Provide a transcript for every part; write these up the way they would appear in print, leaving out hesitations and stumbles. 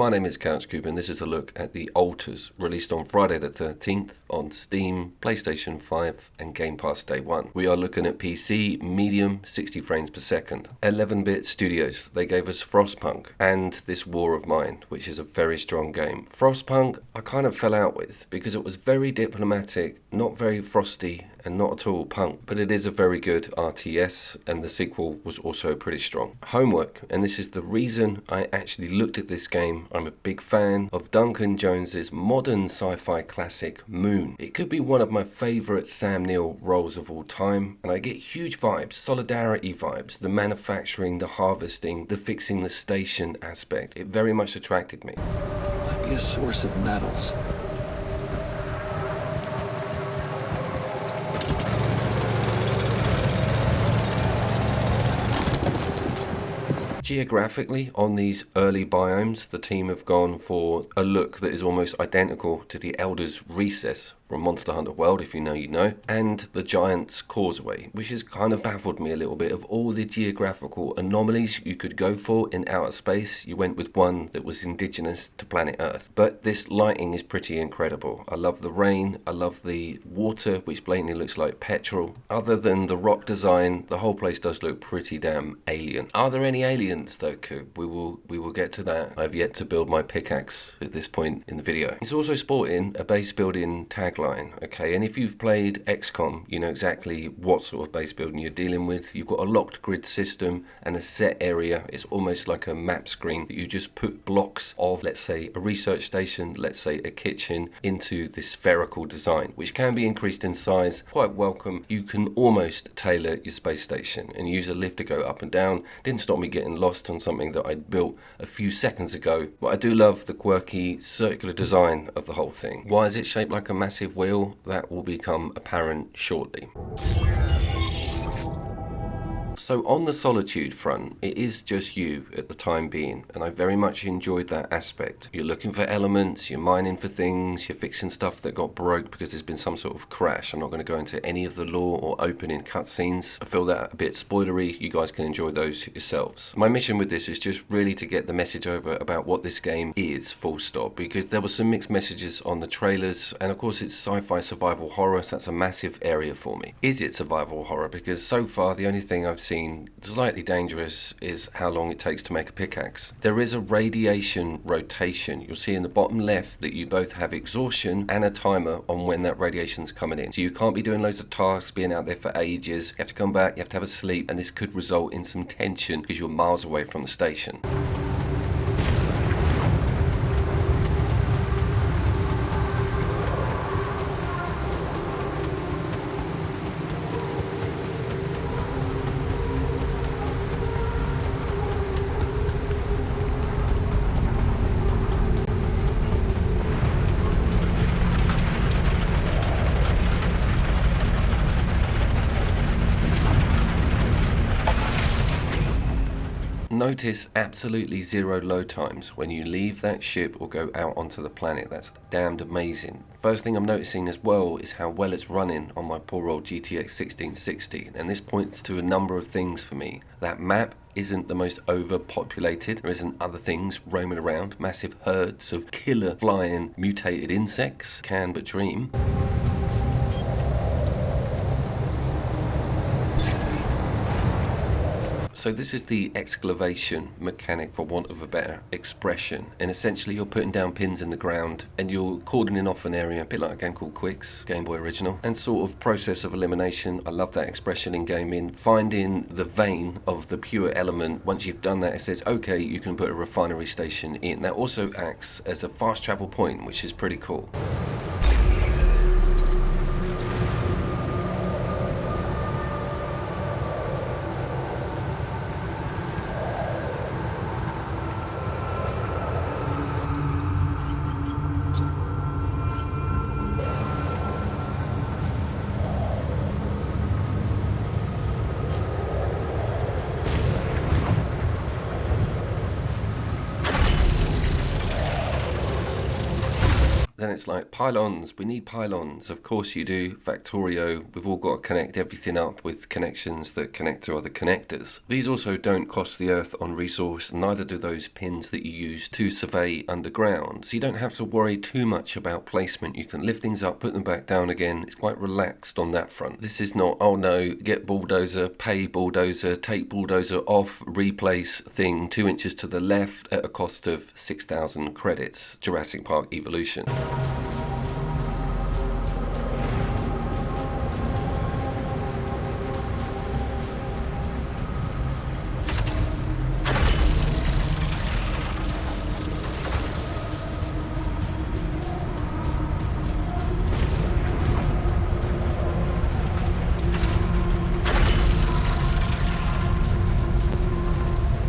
My name is CouchCube and this is a look at The Alters, released on Friday the 13th on Steam, PlayStation 5 and Game Pass Day 1. We are looking at PC, medium, 60 frames per second. 11-bit studios, they gave us Frostpunk and This War of Mine, which is a very strong game. Frostpunk I kind of fell out with because it was very diplomatic, not very frosty and not at all punk, but it is a very good RTS and the sequel was also pretty strong. Homework, and this is the reason I actually looked at this game. I'm a big fan of Duncan Jones's modern sci-fi classic Moon. It could be one of my favourite Sam Neill roles of all time, and I get huge vibes, solidarity vibes, the manufacturing, the harvesting, the fixing the station aspect. It very much attracted me. Might be a source of metals. Geographically, on these early biomes, the team have gone for a look that is almost identical to the Elder's Recess from Monster Hunter World, if you know, you know, and the Giant's Causeway, which has kind of baffled me a little bit. Of all the geographical anomalies you could go for in outer space, you went with one that was indigenous to planet Earth. But this lighting is pretty incredible. I love the rain, I love the water, which blatantly looks like petrol. Other than the rock design, the whole place does look pretty damn alien. Are there any aliens though, Coop? We will get to that. I've yet to build my pickaxe at this point in the video. It's also sporting a base building tagline. Okay, and if you've played XCOM, you know exactly what sort of base building you're dealing with. You've got a locked grid system and a set area. It's almost like a map screen that you just put blocks of, let's say, a research station, let's say a kitchen, into this spherical design, which can be increased in size. Quite welcome. You can almost tailor your space station and use a lift to go up and down. Didn't stop me getting lost on something that I built a few seconds ago. But I do love the quirky circular design of the whole thing. Why is it shaped like a massive wheel? That will become apparent shortly. So on the Solitude front, it is just you at the time being, and I very much enjoyed that aspect. You're looking for elements, you're mining for things, you're fixing stuff that got broke because there's been some sort of crash. I'm not going to go into any of the lore or opening cutscenes. I feel that a bit spoilery. You guys can enjoy those yourselves. My mission with this is just really to get the message over about what this game is, full stop, because there were some mixed messages on the trailers, and of course it's sci-fi survival horror, so that's a massive area for me. Is it survival horror? Because so far the only thing I've seen slightly dangerous is how long it takes to make a pickaxe. There is a radiation rotation. You'll see in the bottom left that you both have exhaustion and a timer on when that radiation's coming in. So you can't be doing loads of tasks, being out there for ages. You have to come back, you have to have a sleep, and this could result in some tension because you're miles away from the station. Notice absolutely zero load times when you leave that ship or go out onto the planet. That's damned amazing. First thing I'm noticing as well is how well it's running on my poor old GTX 1660, and this points to a number of things for me. That map isn't the most overpopulated. There isn't other things roaming around. Massive herds of killer flying mutated insects. Can but dream. So this is the excavation mechanic, for want of a better expression, and essentially you're putting down pins in the ground and you're cordoning off an area, a bit like a game called Quicks, Game Boy original, and sort of process of elimination. I love that expression in gaming. Finding the vein of the pure element. Once you've done that, it says okay, you can put a refinery station in. That also acts as a fast travel point, which is pretty cool. Then it's like, pylons, we need pylons. Of course you do. Factorio, we've all got to connect everything up with connections that connect to other connectors. These also don't cost the Earth on resource, neither do those pins that you use to survey underground. So you don't have to worry too much about placement. You can lift things up, put them back down again. It's quite relaxed on that front. This is not, oh no, get bulldozer, pay bulldozer, take bulldozer off, replace thing 2 inches to the left at a cost of 6,000 credits. Jurassic Park Evolution.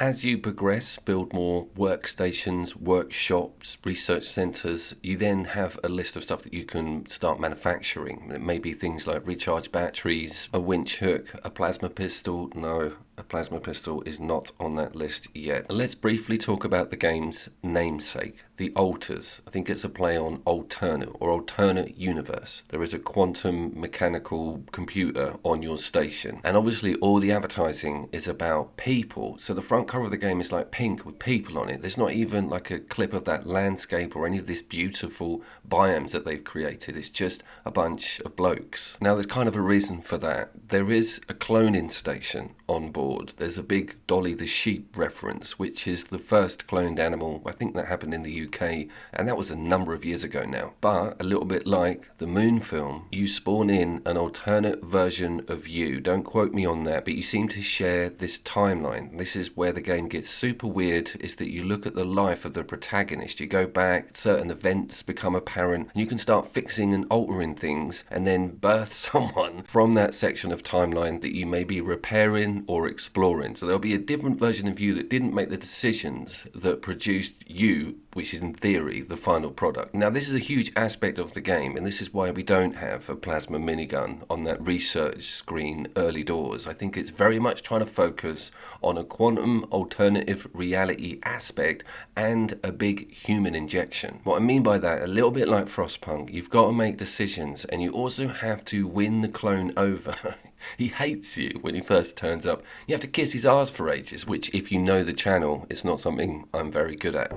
As you progress, build more workstations, workshops, research centres, you then have a list of stuff that you can start manufacturing. It may be things like recharge batteries, a winch hook, a plasma pistol. No, a plasma pistol is not on that list yet. Let's briefly talk about the game's namesake, the Alters. I think it's a play on alternate or alternate universe. There is a quantum mechanical computer on your station, and obviously all the advertising is about people. So the front cover of the game is like pink with people on it. There's not even like a clip of that landscape or any of this beautiful biomes that they've created. It's just a bunch of blokes. Now there's kind of a reason for that. There is a cloning station on board. There's a big Dolly the sheep reference, which is the first cloned animal. I think that happened in the UK, and that was a number of years ago now. But a little bit like the Moon film, you spawn in an alternate version of you. Don't quote me on that, but you seem to share this timeline. This is where the game gets super weird, is that you look at the life of the protagonist. You go back, certain events become apparent, and you can start fixing and altering things, and then birth someone from that section of timeline that you may be repairing or exploring. So there'll be a different version of you that didn't make the decisions that produced you, which is in theory the final product. Now this is a huge aspect of the game, and this is why we don't have a plasma minigun on that research screen early doors. I think it's very much trying to focus on a quantum alternative reality aspect and a big human injection. What I mean by that, a little bit like Frostpunk, you've got to make decisions, and you also have to win the clone over. He hates you when he first turns up. You have to kiss his arse for ages, which, if you know the channel, it's not something I'm very good at.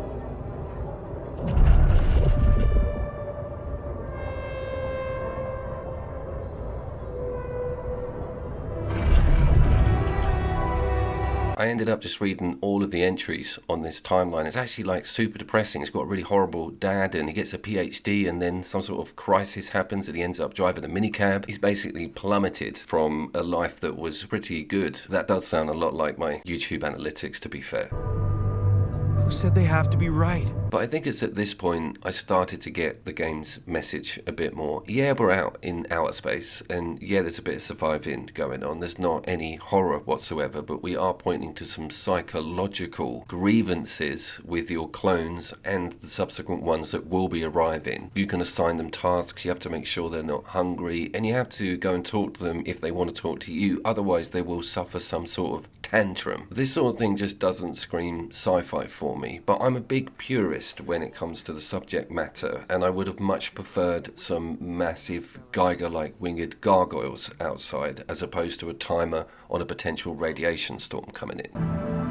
I ended up just reading all of the entries on this timeline. It's actually like super depressing. It's got a really horrible dad and he gets a PhD, and then some sort of crisis happens and he ends up driving a minicab. He's basically plummeted from a life that was pretty good. That does sound a lot like my YouTube analytics, to be fair. Who said they have to be right? But I think it's at this point I started to get the game's message a bit more. Yeah, we're out in outer space, and yeah, there's a bit of surviving going on. There's not any horror whatsoever, but we are pointing to some psychological grievances with your clones and the subsequent ones that will be arriving. You can assign them tasks, you have to make sure they're not hungry, and you have to go and talk to them if they want to talk to you, otherwise they will suffer some sort of tantrum. This sort of thing just doesn't scream sci-fi for me, but I'm a big purist when it comes to the subject matter, and I would have much preferred some massive Geiger-like winged gargoyles outside as opposed to a timer on a potential radiation storm coming in.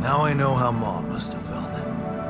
Now I know how Mom must have felt.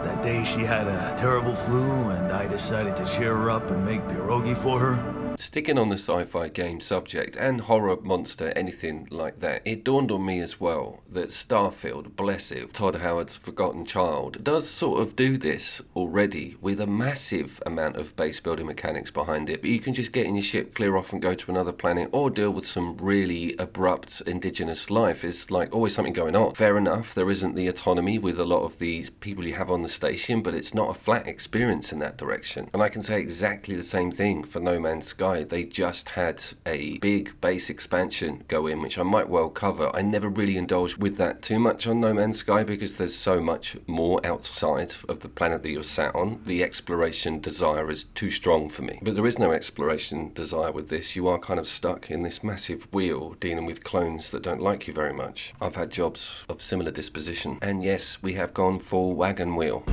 That day she had a terrible flu and I decided to cheer her up and make pierogi for her. Sticking on the sci-fi game subject and horror, monster, anything like that, it dawned on me as well that Starfield, bless it, Todd Howard's Forgotten Child, does sort of do this already with a massive amount of base building mechanics behind it, but you can just get in your ship, clear off and go to another planet, or deal with some really abrupt indigenous life. It's like always something going on. Fair enough, there isn't the autonomy with a lot of these people you have on the station, but it's not a flat experience in that direction. And I can say exactly the same thing for No Man's Sky. They just had a big base expansion go in, which I might well cover. I never really indulged with that too much on No Man's Sky because there's so much more outside of the planet that you're sat on. The exploration desire is too strong for me. But there is no exploration desire with this. You are kind of stuck in this massive wheel dealing with clones that don't like you very much. I've had jobs of similar disposition. And yes, we have gone full wagon wheel.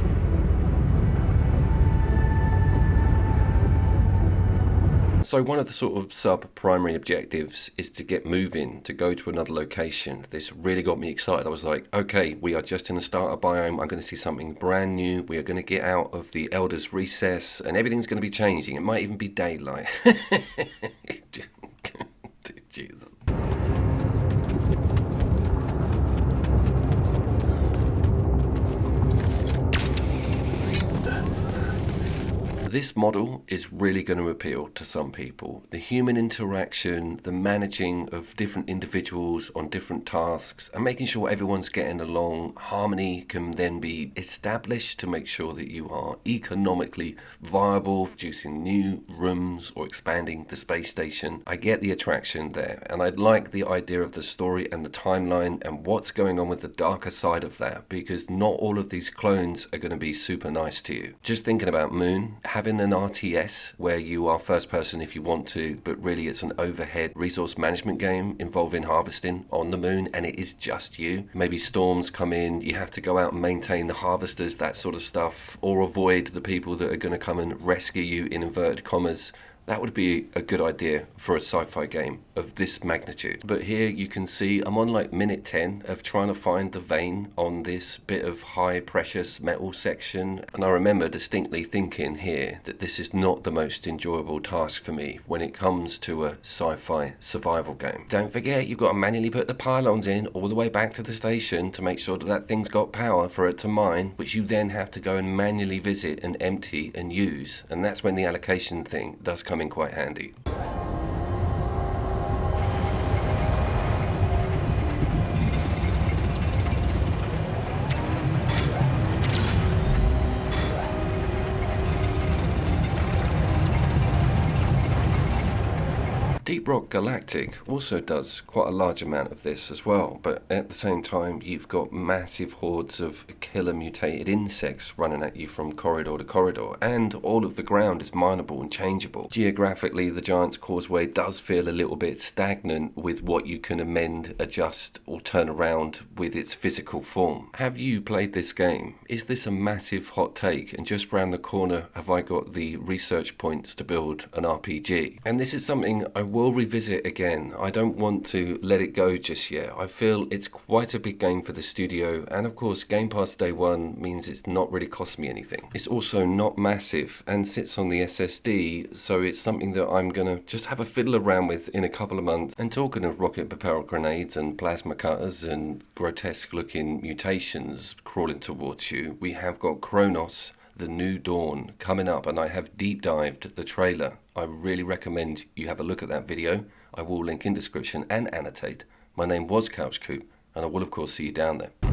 So one of the sort of sub-primary objectives is to get moving, to go to another location. This really got me excited. I was like, okay, we are just in the starter biome. I'm going to see something brand new. We are going to get out of the Elder's Recess, and everything's going to be changing. It might even be daylight. Jesus. This model is really going to appeal to some people. The human interaction, the managing of different individuals on different tasks, and making sure everyone's getting along. Harmony can then be established to make sure that you are economically viable, producing new rooms or expanding the space station. I get the attraction there, and I like the idea of the story and the timeline and what's going on with the darker side of that, because not all of these clones are going to be super nice to you. Just thinking about Moon, having an RTS where you are first person if you want to, but really it's an overhead resource management game involving harvesting on the moon, and it is just you. Maybe storms come in, you have to go out and maintain the harvesters, that sort of stuff, or avoid the people that are going to come and rescue you in inverted commas. That would be a good idea for a sci-fi game of this magnitude. But here you can see I'm on like minute 10 of trying to find the vein on this bit of high precious metal section. And I remember distinctly thinking here that this is not the most enjoyable task for me when it comes to a sci-fi survival game. Don't forget, you've got to manually put the pylons in all the way back to the station to make sure that that thing's got power for it to mine, which you then have to go and manually visit and empty and use. And that's when the allocation thing does come in quite handy. Deep Rock Galactic also does quite a large amount of this as well, but at the same time you've got massive hordes of killer mutated insects running at you from corridor to corridor, and all of the ground is mineable and changeable. Geographically, the Giant's Causeway does feel a little bit stagnant with what you can amend, adjust or turn around with its physical form. Have you played this game? Is this a massive hot take, and just round the corner have I got the research points to build an RPG? And this is something I will revisit again. I don't want to let it go just yet. I feel it's quite a big game for the studio, and of course Game Pass Day 1 means it's not really cost me anything. It's also not massive and sits on the SSD, so it's something that I'm gonna just have a fiddle around with in a couple of months. And talking of rocket propelled grenades and plasma cutters and grotesque looking mutations crawling towards you, we have got Kronos The New Dawn coming up, and I have deep dived the trailer. I really recommend you have a look at that video. I will link in description and annotate. My name was Couch Coop, and I will of course see you down there.